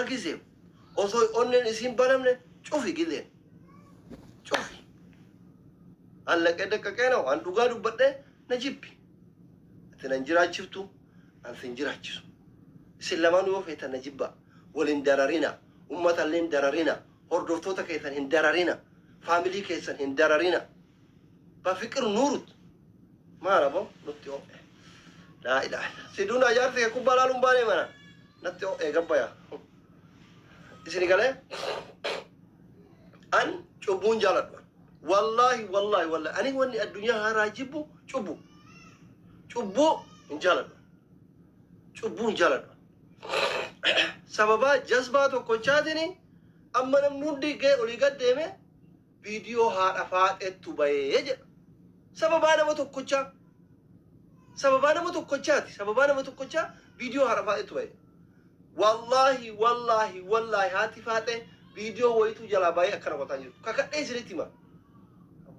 بقيزيو أصوي أنن إسم بنامنا شوفي كذا شوفي هلا كده كأنه عن رجال بدنا نجيب تنجرا شفتو عن تنجرا شفتو سلمان وفيت نجيبها ولندرارينا أمة لندرارينا هردوفتوتا كيسن هندرارينا فاميلي كيسن هندرارينا بفكر نورد ما ربو نتيو لا إله سيدونا جارتي كوبالا لومباني منا نتيو قبايا إسني قاله أن شوبون جالد والله والله والله أنا واني الدنيا هراجبو شوبو إن جالد شوبون جالد سببا جذباتو كوچاتني أما نمودي كي أوليغا ديمه فيديو هاد أفاد اتوبايج سببا نمتو كوچا سببا نمتو كوچاتي سببا نمتو كوچا فيديو هاد أفاد اتوبايج والله والله والله هاتي فاتي فيديو ويتو جلاباي أكنا وطانجر كاكا إيسريتي ما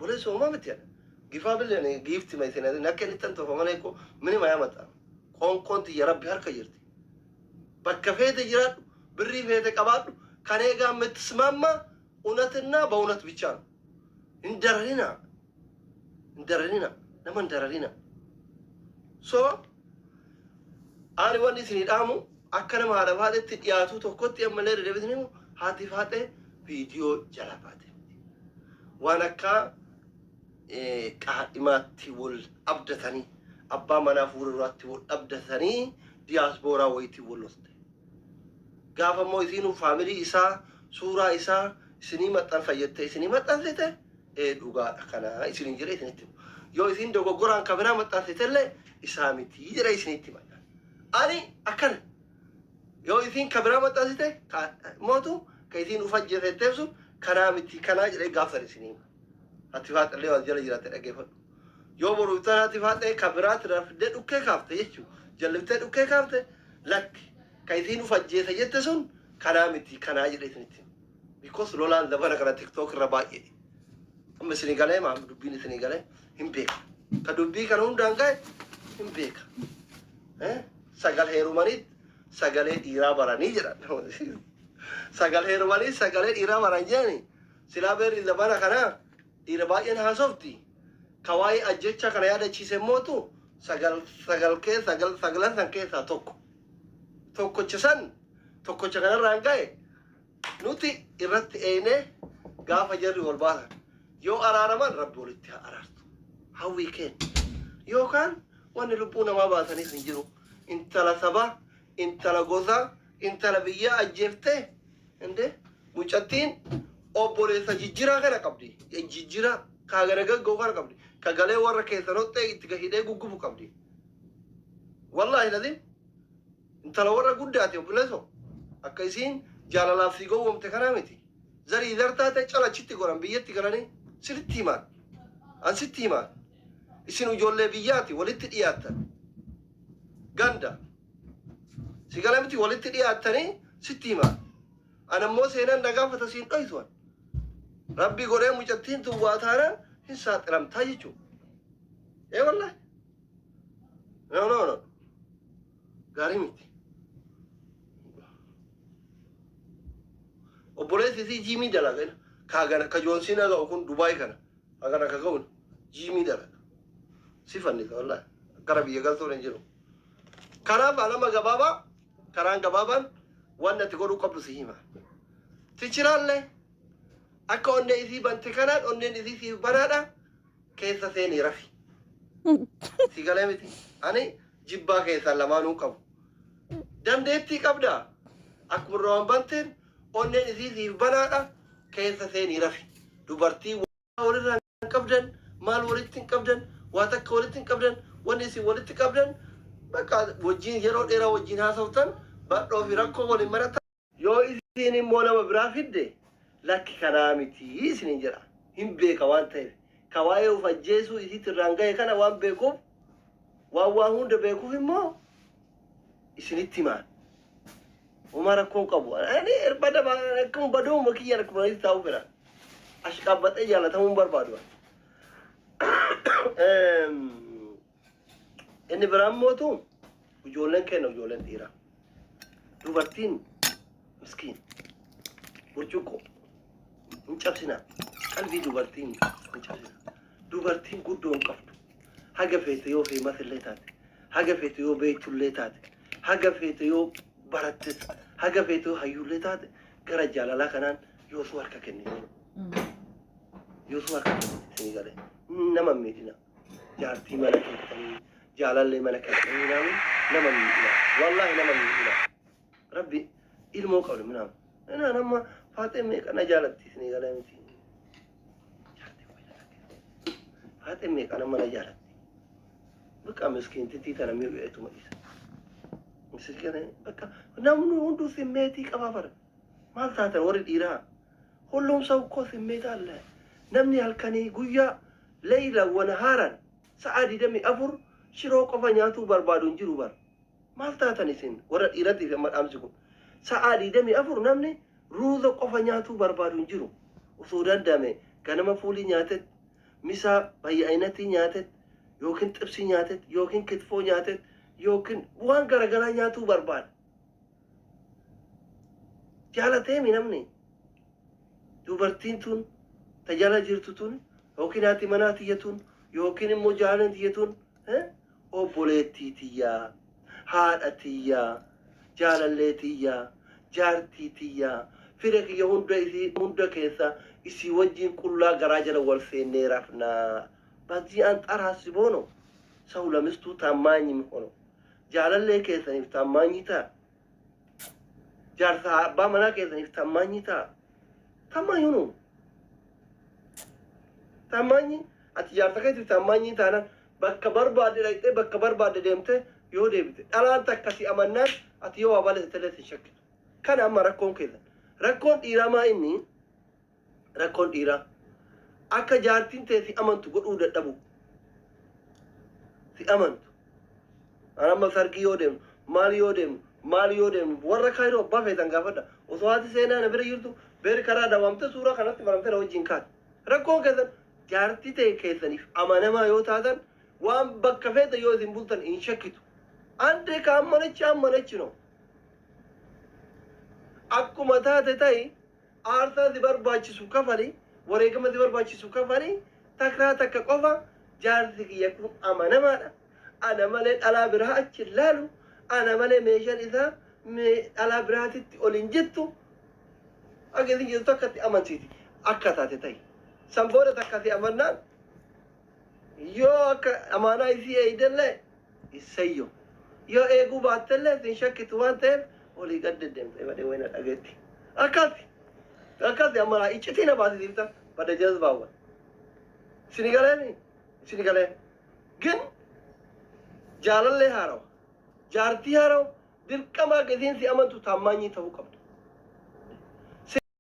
بولي سوما متيانا غيفا بلي غيفتي ما يتنا نكني تنتو فمانيكو مني ما يامتا كونتي يا ربي هركا جرتي بكفيت جرات بري فيت كبادو كانيغا متسماما اونتنا باونت بيچان اندررينا نما اندررينا سو اني وني سنيدامو اكنا ما دبادت تياتو توكوت يملر دبتنيمو هاتي فاته فيديو جلاباتي وانا كا قائماتي ول ابدثني ابا منافور راتي ول ابدثني دياسبورا ويتي ولست غافا مويتينو فاميلي إسا سورة إسا سني متن فيته سني متن سيته دوغا أكنا إسني جري سنتيم يو إسين دوغو غوران كاميرا متن سيته لي إسامتي جري سنتيم أني أكنا يو إسين كاميرا متن سيته موتو كإسين أفجر سيته كنامتي كنا جري غافر سنيم هاتفات اللي وجل جرات الأجيفت يو بروتان هاتفات كاميرا ترفد دوكي كافته يشو جلبت دوكي كافته لك كايتين فجيه سجتسون كلامتي كنا جريتنتي because لولا دبنا كنا تيك توك رباعي أما سنغالي ما دبين سنغالي هم بيك كدبي كانوا دانغاي هم بيك سجل هيرومانيت سجل إيرا براني جرا سجل هيرومانيت سجل إيرا برانجاني سلابر دبنا كنا إيرا باين هاسوفتي كواي أجتشا كنا يادا تشيسه موتو سجل كي سجلان سانكي ساتوكو tokko chakana rangae nuti irratti eene gaafa jarri wal baasan yoo araaraman rabbi walitti haa araartu hawwii keen yookaan wanni lubbuu namaa baasaniif hin jiru intala saba intala gosa intala biyyaa ajjeeftee inde mucattiin obboleessa jijjiraa kana qabdi jijjiraa kaagana gaggoo kana qabdi kagalee warra keessanottee itti gahidee guggubu qabdi wallahi ladin intala warra guddaati obboleeso akka isiin jaalalaaf si gowwomte kanaa miti zarii dartaate calachitti goran biyyatti galanii sirritti himaan an sitti himaan isin ijoollee biyyaati walitti dhiyaattan ganda si gala miti walitti dhiyaattanii sitti himaan an ammoo seenan nagaafata siin dhoytuan rabbi godhee mucattiin tun waa taanaan hin saaxilamtaa jechuu wallahi no gaarii miti obboleessi isii jiimii dalaga kaagana ka joonsiin aga kun dubaay kana agana ka ga'un jiimii dalaga si fannisa wallahi gara biyya galtoon hin jiru kanaaf alama gabaabaa karaan gabaabaan waan ati godhuu qabdu si hima tichiraallee akka onnee isii bante kanaan onneen isii siif banaadha keessa seenii rafi si galee miti ani jibbaa keessaa lamaanuu qabu dandeettii qabdaa akkuma roon banteen onneen isii siif banaadha keessa seenii rafi dubartii walirraa hin qabdan maal walitti hin qabdan waa takka walitti hin qabdan wanni isin walitti qabdan bakka wajjin yeroo dheeraa wajjin haasoftan badhoo fi rakkoo waliin maratan yoo isiin immoo nama biraa fidde lakki kanaa miti isinin jedha hin beeka waan ta'eef ka waa'ee uf ajjeesuu isiitti irraan gahe kana waan beekuuf waan hunda beekuuf immoo isinitti himaan umar akkoo qabu ani erbada akkuma badoo makiyya akkuma itti taa'u fira ashqabbaxee jaalatamuu barbaadu inni biraan mootu ijoolleen kenna ijoolleen dhiiraa dubartiin مسكين برجوكو انشبسنا قلبي دوبرتين انشبسنا دوبرتين قدون قفتو حاجة فيتيو في مثل ليتات حاجة فيتيو بيت ليتات حاجة فيتيو برتت حاجة فيتيو هيو ليتات كرجال لا كنان يوسوار ككني يوسوار ككني سنغالي نما ميدنا جارتي ملكتني جالال لي ملكتني نما ميدنا والله نما ميدنا ربي ilmoo qabdu minam ana nama Faatime kana jaalatti sini galee miti Faatime kana mana jaalatti bakka miskiintitti tana mi'u etuma isa miskine bakka namnu hundu simmeetii qaba fara maal taatan warri dhiiraa hullum saw ko simmeeta alla namni halkanii guyyaa layla wa naharan sa'adi dami afur shiroo qofa nyaatu barbaadu jiru bar maal taatan isin warra dhiiratti fi madamsi kun sa'adi dami afur namni ruuza qofa nyaatu barbaadu jiru osoo dandame ganama fuulii nyaatet misa bayya'inati nyaatet yookin xibsi nyaatet yookin kitfoo nyaatet yookin waan garagaraa nyaatu barbaada jaalateemi namni dubartiin tun tajala jirtu tun yookin haati manaa tiyyatun yookin immoo jaalan tiyyatun obboleettii tiyyaa haadha tiyyaa jaalallee tiyyaa jaartii tiyyaa fira kiyya hunda keessa isii wajjin qullaa garaa jala wal seennee rafnaa bazii an xaraasi boono ሰው ለሚስቱ ታማኝ የሚሆነው jaalallee keessaniif taamaanyi ta'a jaarsa abbaa manaa keessaniif taamaanyi ta'a taamaanyi nu taamaanyi ati jaarsa keetiif taamaanyi taana bakka barbaade dhaqxee bakka barbaade deemte yoo deebite dhalaan takka si amannaan ati yoo abala telee si shakkitu kana amma rakkoon keessan rakkoon dhiiraa maa inni rakkoon dhiiraa akka jaartiin ta'e si amantu godhuu dadhabu si amantu أنا ما فرقي يودم مال يودم ورا كايرو بافيت أنقافدا وصواتي سينا أنا بريجرتو بير كرا دوامته سورة خنات مرمته لو جينكات ركون كذا جارتي تي كيسنيف أمانة ما يوت هذا وام بكفيت يوزين بولتن إن شكيتو أنت كام منتشنو أكو متى تتاي آرثا دبر باتشي سوكا فاري وريكم دبر باتشي سوكا فاري تكرا تككوفا جارتي يكون أمانة ما أنا ملك على برهات شلالو أنا ملك ميشان إذا على برهات أولينجتو أجد يجي تكتي أمانتي أكتاتي تاي سامبورة تكتي أمانان يو أمانا إذا إيدله يسيو يو إيجو باتله تنشك توان تيم ولي قد الدم تبى وين أجدي أكتي أمانا إيشتينا باتي ديفتا بده جذب أول سنغالي جن جالله هارو جارتي هارو دل كما قدين سي أمانتو تاماني تهو قبض